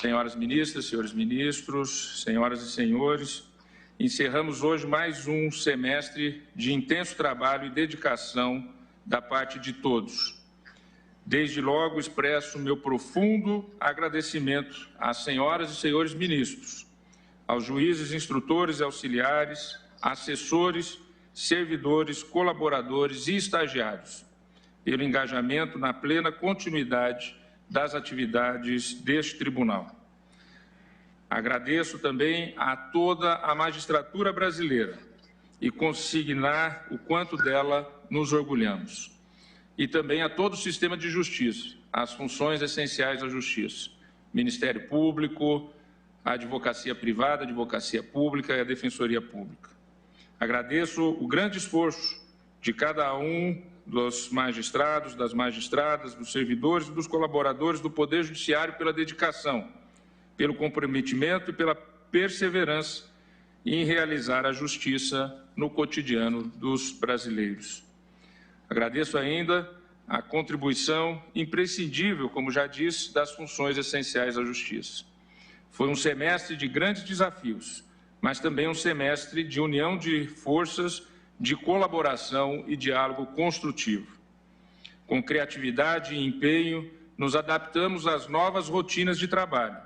Senhoras ministras, senhores ministros, senhoras e senhores, encerramos hoje mais um semestre de intenso trabalho e dedicação da parte de todos. Desde logo expresso meu profundo agradecimento às senhoras e senhores ministros, aos juízes, instrutores e auxiliares, assessores, servidores, colaboradores e estagiários, pelo engajamento na plena continuidade das atividades deste tribunal. Agradeço também a toda a magistratura brasileira e consignar o quanto dela nos orgulhamos. E também a todo o sistema de justiça, as funções essenciais da justiça, Ministério Público, a advocacia privada, a advocacia pública e a defensoria pública. Agradeço o grande esforço de cada um dos magistrados, das magistradas, dos servidores e dos colaboradores do Poder Judiciário pela dedicação, pelo comprometimento e pela perseverança em realizar a justiça no cotidiano dos brasileiros. Agradeço ainda a contribuição imprescindível, como já disse, das funções essenciais da justiça. Foi um semestre de grandes desafios, mas também um semestre de união de forças, de colaboração e diálogo construtivo. Com criatividade e empenho, nos adaptamos às novas rotinas de trabalho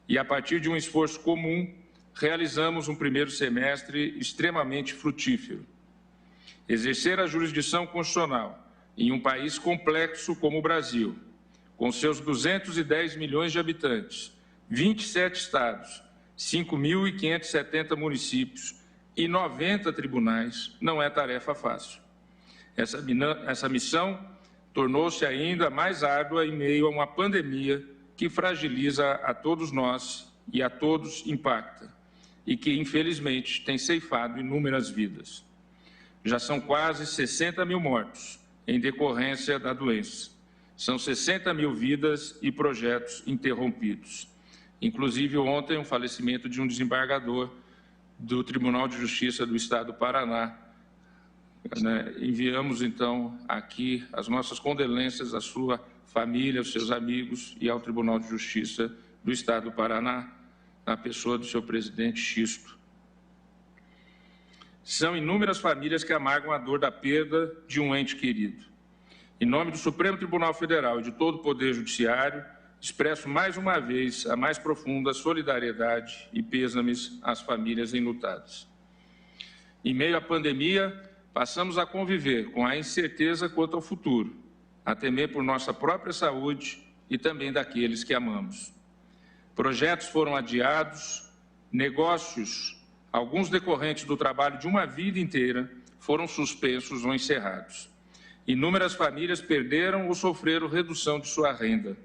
e, a partir de um esforço comum, realizamos um primeiro semestre extremamente frutífero. Exercer a jurisdição constitucional em um país complexo como o Brasil, com seus 210 milhões de habitantes, 27 estados, 5.570 municípios e 90 tribunais, não é tarefa fácil. Essa missão tornou-se ainda mais árdua em meio a uma pandemia que fragiliza a todos nós e a todos impacta, e que, infelizmente, tem ceifado inúmeras vidas. Já são quase 60 mil mortos em decorrência da doença. São 60 mil vidas e projetos interrompidos. Inclusive, ontem, um falecimento de um desembargador do Tribunal de Justiça do Estado do Paraná. Enviamos, então, aqui as nossas condolências à sua família, aos seus amigos e ao Tribunal de Justiça do Estado do Paraná, na pessoa do seu presidente Xisto. São inúmeras famílias que amargam a dor da perda de um ente querido. Em nome do Supremo Tribunal Federal e de todo o Poder Judiciário, expresso mais uma vez a mais profunda solidariedade e pêsames às famílias enlutadas. Em meio à pandemia, passamos a conviver com a incerteza quanto ao futuro, a temer por nossa própria saúde e também daqueles que amamos. Projetos foram adiados, negócios, alguns decorrentes do trabalho de uma vida inteira, foram suspensos ou encerrados. Inúmeras famílias perderam ou sofreram redução de sua renda.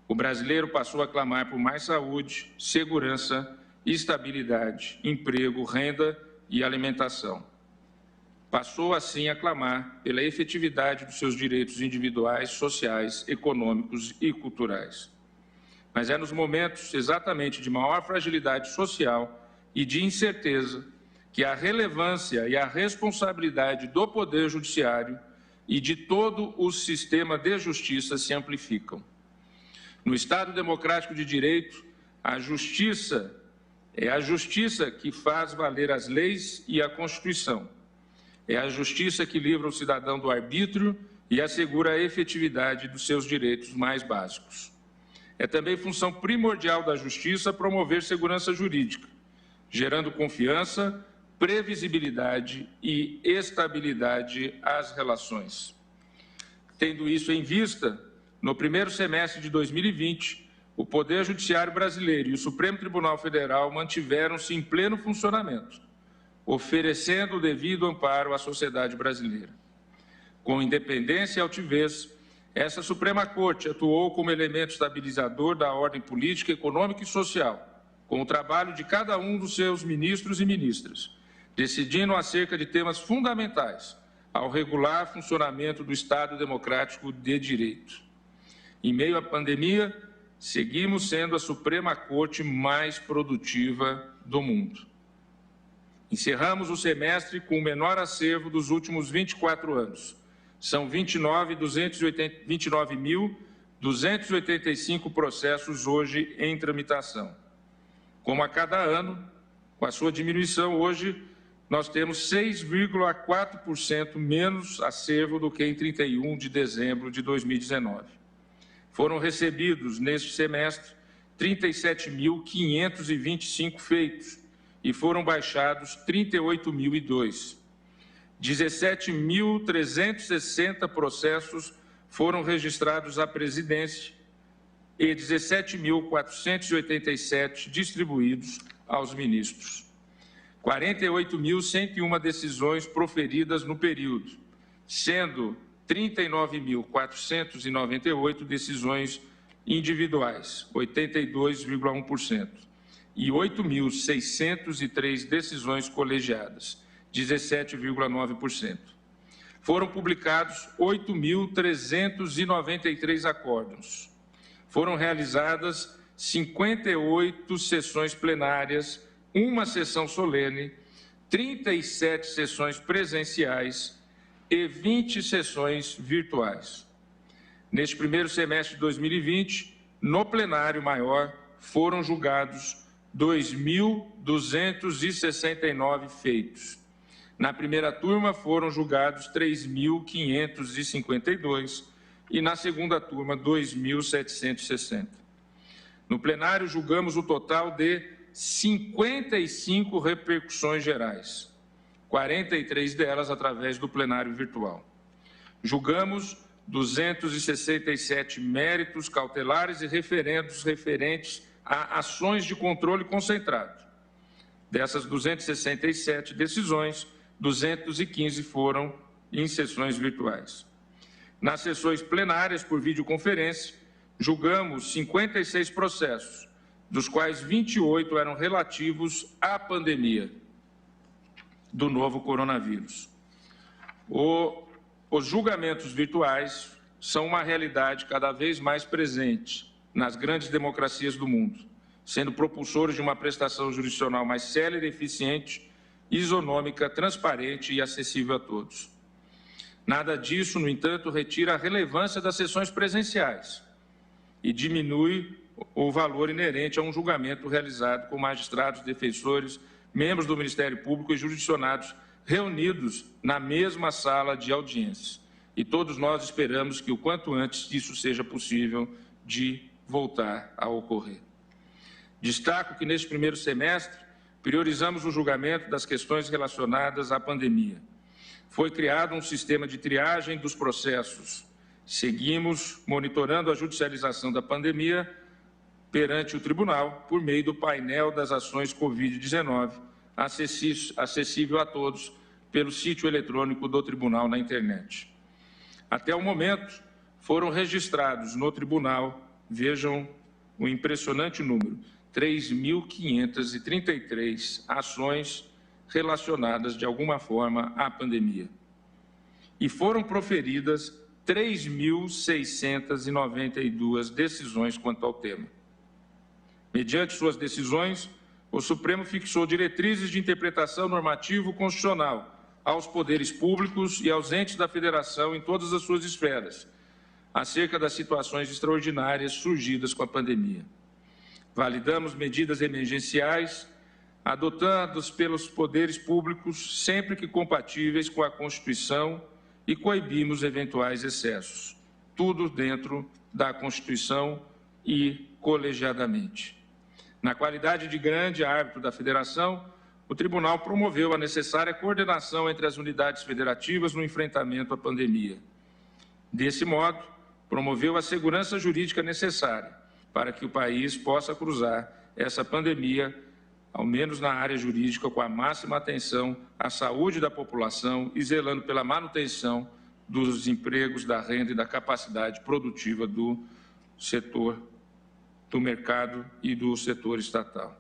O brasileiro passou a clamar por mais saúde, segurança, estabilidade, emprego, renda e alimentação. Passou, assim, a clamar pela efetividade dos seus direitos individuais, sociais, econômicos e culturais. Mas é nos momentos exatamente de maior fragilidade social e de incerteza que a relevância e a responsabilidade do Poder Judiciário e de todo o sistema de justiça se amplificam. No Estado Democrático de Direito, a justiça é a justiça que faz valer as leis e a Constituição. É a justiça que livra o cidadão do arbítrio e assegura a efetividade dos seus direitos mais básicos. É também função primordial da justiça promover segurança jurídica, gerando confiança, previsibilidade e estabilidade às relações. Tendo isso em vista, no primeiro semestre de 2020, o Poder Judiciário brasileiro e o Supremo Tribunal Federal mantiveram-se em pleno funcionamento, oferecendo o devido amparo à sociedade brasileira. Com independência e altivez, essa Suprema Corte atuou como elemento estabilizador da ordem política, econômica e social, com o trabalho de cada um dos seus ministros e ministras, decidindo acerca de temas fundamentais ao regular funcionamento do Estado Democrático de Direito. Em meio à pandemia, seguimos sendo a Suprema Corte mais produtiva do mundo. Encerramos o semestre com o menor acervo dos últimos 24 anos. São 29.289.288 285 processos hoje em tramitação. Como a cada ano, com a sua diminuição, hoje nós temos 6,4% menos acervo do que em 31 de dezembro de 2019. Foram recebidos, neste semestre, 37.525 feitos e foram baixados 38.002. 17.360 processos foram registrados à presidência e 17.487 distribuídos aos ministros. 48.101 decisões proferidas no período, sendo 39.498 decisões individuais, 82,1%, e 8.603 decisões colegiadas, 17,9%. Foram publicados 8.393 acórdãos. Foram realizadas 58 sessões plenárias, uma sessão solene, 37 sessões presenciais e 20 sessões virtuais. Neste primeiro semestre de 2020, no plenário maior, foram julgados 2.269 feitos. Na primeira turma, foram julgados 3.552 e, na segunda turma, 2.760. No plenário, julgamos o total de 55 repercussões gerais, 43 delas através do plenário virtual. Julgamos 267 méritos cautelares e referendos referentes a ações de controle concentrado. Dessas 267 decisões, 215 foram em sessões virtuais. Nas sessões plenárias por videoconferência, julgamos 56 processos, dos quais 28 eram relativos à pandemia do novo coronavírus. Os julgamentos virtuais são uma realidade cada vez mais presente nas grandes democracias do mundo, sendo propulsores de uma prestação jurisdicional mais célere, eficiente, isonômica, transparente e acessível a todos. Nada disso, no entanto, retira a relevância das sessões presenciais e diminui o valor inerente a um julgamento realizado com magistrados, defensores, membros do Ministério Público e jurisdicionados reunidos na mesma sala de audiência. E todos nós esperamos que o quanto antes isso seja possível de voltar a ocorrer. Destaco que neste primeiro semestre priorizamos o julgamento das questões relacionadas à pandemia. Foi criado um sistema de triagem dos processos. Seguimos monitorando a judicialização da pandemia perante o tribunal por meio do painel das ações Covid-19, acessível a todos pelo sítio eletrônico do tribunal na internet. Até o momento, foram registrados no tribunal, vejam o impressionante número, 3.533 ações relacionadas de alguma forma à pandemia. E foram proferidas 3.692 decisões quanto ao tema. Mediante suas decisões, o Supremo fixou diretrizes de interpretação normativo-constitucional aos poderes públicos e aos entes da Federação em todas as suas esferas, acerca das situações extraordinárias surgidas com a pandemia. Validamos medidas emergenciais adotadas pelos poderes públicos sempre que compatíveis com a Constituição e coibimos eventuais excessos, tudo dentro da Constituição e colegiadamente. Na qualidade de grande árbitro da Federação, o Tribunal promoveu a necessária coordenação entre as unidades federativas no enfrentamento à pandemia. Desse modo, promoveu a segurança jurídica necessária para que o país possa cruzar essa pandemia, ao menos na área jurídica, com a máxima atenção à saúde da população e zelando pela manutenção dos empregos, da renda e da capacidade produtiva do setor do mercado e do setor estatal.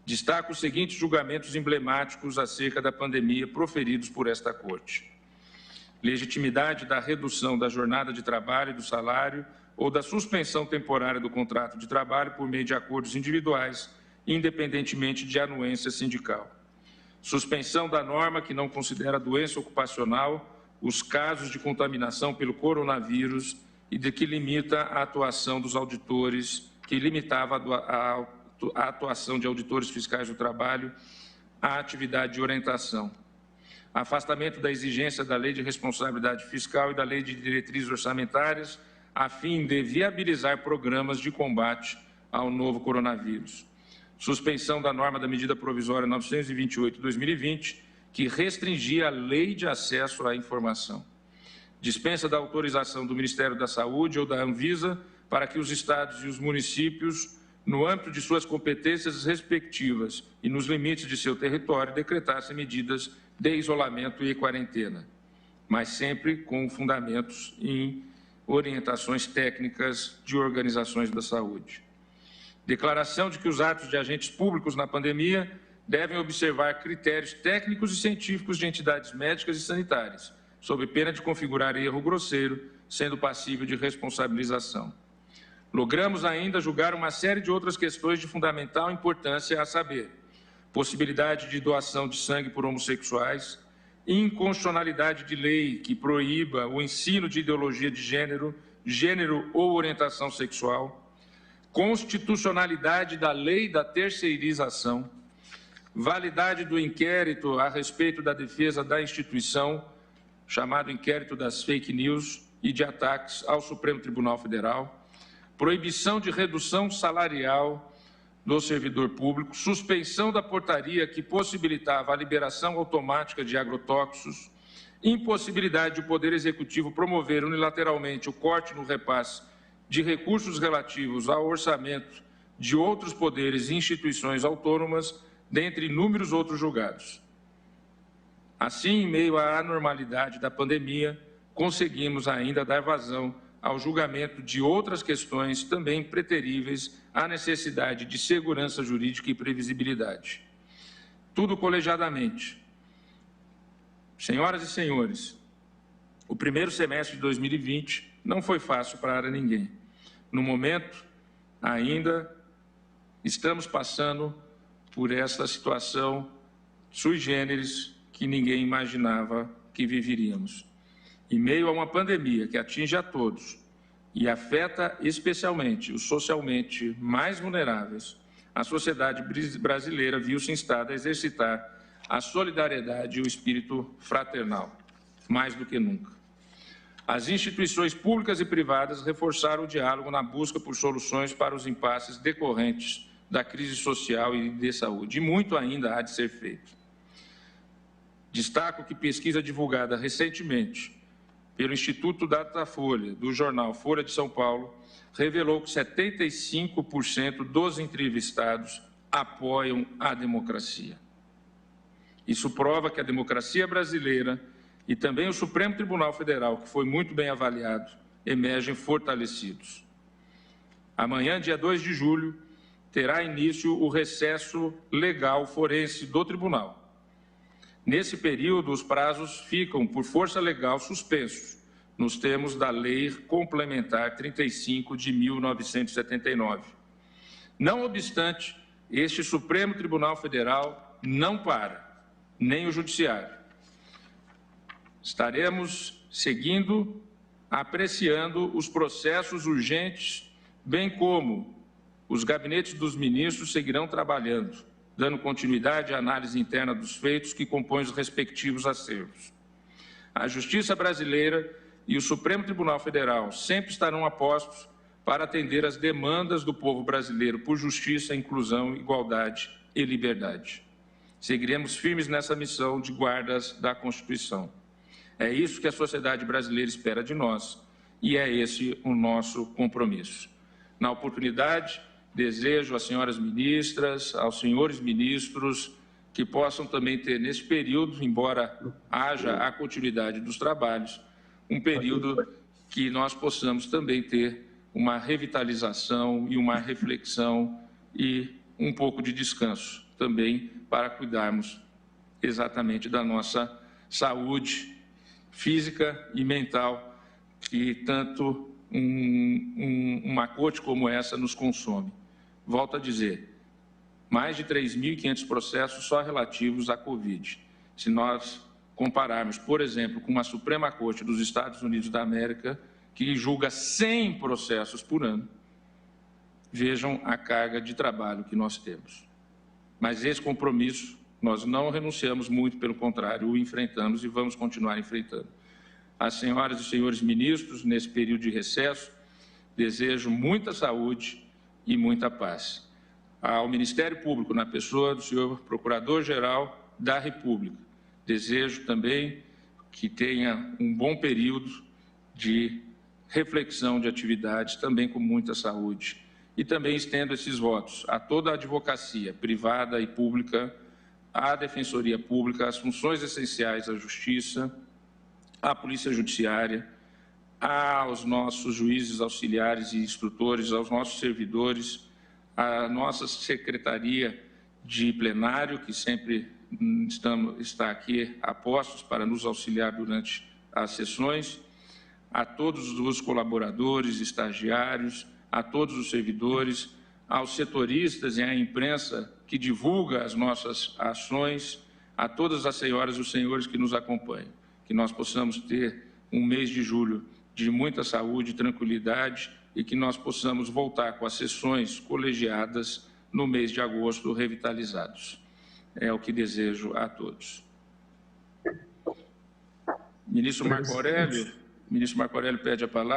Destaco os seguintes julgamentos emblemáticos acerca da pandemia proferidos por esta Corte. Legitimidade da redução da jornada de trabalho e do salário ou da suspensão temporária do contrato de trabalho por meio de acordos individuais, independentemente de anuência sindical. Suspensão da norma que não considera doença ocupacional os casos de contaminação pelo coronavírus e de que limita a atuação dos auditores, que limitava a atuação de auditores fiscais do trabalho à atividade de orientação. Afastamento da exigência da Lei de Responsabilidade Fiscal e da Lei de Diretrizes Orçamentárias, a fim de viabilizar programas de combate ao novo coronavírus. Suspensão da norma da medida provisória 928/2020, que restringia a Lei de Acesso à Informação. Dispensa da autorização do Ministério da Saúde ou da Anvisa para que os estados e os municípios, no âmbito de suas competências respectivas e nos limites de seu território, decretassem medidas de isolamento e quarentena, mas sempre com fundamentos em orientações técnicas de organizações da saúde. Declaração de que os atos de agentes públicos na pandemia devem observar critérios técnicos e científicos de entidades médicas e sanitárias, sob pena de configurar erro grosseiro, sendo passível de responsabilização. Logramos ainda julgar uma série de outras questões de fundamental importância, a saber, possibilidade de doação de sangue por homossexuais, inconstitucionalidade de lei que proíba o ensino de ideologia de gênero ou orientação sexual, constitucionalidade da lei da terceirização, validade do inquérito a respeito da defesa da instituição, chamado inquérito das fake news e de ataques ao Supremo Tribunal Federal, proibição de redução salarial do servidor público, suspensão da portaria que possibilitava a liberação automática de agrotóxicos, impossibilidade do Poder Executivo promover unilateralmente o corte no repasse de recursos relativos ao orçamento de outros poderes e instituições autônomas, dentre inúmeros outros julgados. Assim, em meio à anormalidade da pandemia, conseguimos ainda dar vazão ao julgamento de outras questões também preteríveis à necessidade de segurança jurídica e previsibilidade. Tudo colegiadamente. Senhoras e senhores, o primeiro semestre de 2020 não foi fácil para ninguém. No momento, ainda estamos passando por essa situação sui generis que ninguém imaginava que viveríamos. Em meio a uma pandemia que atinge a todos e afeta especialmente os socialmente mais vulneráveis, a sociedade brasileira viu-se instada a exercitar a solidariedade e o espírito fraternal, mais do que nunca. As instituições públicas e privadas reforçaram o diálogo na busca por soluções para os impasses decorrentes da crise social e de saúde, e muito ainda há de ser feito. Destaco que pesquisa divulgada recentemente pelo Instituto Datafolha, do jornal Folha de São Paulo, revelou que 75% dos entrevistados apoiam a democracia. Isso prova que a democracia brasileira e também o Supremo Tribunal Federal, que foi muito bem avaliado, emergem fortalecidos. Amanhã, dia 2 de julho, terá início o recesso legal forense do Tribunal. Nesse período, os prazos ficam, por força legal, suspensos, nos termos da Lei Complementar 35 de 1979. Não obstante, este Supremo Tribunal Federal não para, nem o Judiciário. Estaremos seguindo, apreciando os processos urgentes, bem como os gabinetes dos ministros seguirão trabalhando, dando continuidade à análise interna dos feitos que compõem os respectivos acervos. A Justiça brasileira e o Supremo Tribunal Federal sempre estarão apostos para atender às demandas do povo brasileiro por justiça, inclusão, igualdade e liberdade. Seguiremos firmes nessa missão de guardas da Constituição. É isso que a sociedade brasileira espera de nós e é esse o nosso compromisso. Na oportunidade, desejo às senhoras ministras, aos senhores ministros, que possam também ter nesse período, embora haja a continuidade dos trabalhos, um período que nós possamos também ter uma revitalização e uma reflexão e um pouco de descanso também para cuidarmos exatamente da nossa saúde física e mental, que tanto uma corte como essa nos consome. Volto a dizer, mais de 3.500 processos só relativos à Covid. Se nós compararmos, por exemplo, com uma Suprema Corte dos Estados Unidos da América, que julga 100 processos por ano. Vejam a carga de trabalho que nós temos. Mas esse compromisso nós não renunciamos, muito pelo contrário, o enfrentamos e vamos continuar enfrentando. Às senhoras e senhores ministros, nesse período de recesso, desejo muita saúde e muita paz. Ao Ministério Público, na pessoa do senhor Procurador-Geral da República, desejo também que tenha um bom período de reflexão de atividades, também com muita saúde. E também estendo esses votos a toda a advocacia, privada e pública, à Defensoria Pública, às funções essenciais da Justiça, à Polícia Judiciária, aos nossos juízes auxiliares e instrutores, aos nossos servidores, à nossa Secretaria de Plenário, que sempre está aqui a postos para nos auxiliar durante as sessões, a todos os colaboradores, estagiários, a todos os servidores, aos setoristas e à imprensa que divulga as nossas ações, a todas as senhoras e os senhores que nos acompanham, que nós possamos ter um mês de julho de muita saúde e tranquilidade e que nós possamos voltar com as sessões colegiadas no mês de agosto revitalizados. É o que desejo a todos. Ministro Marco Aurélio pede a palavra.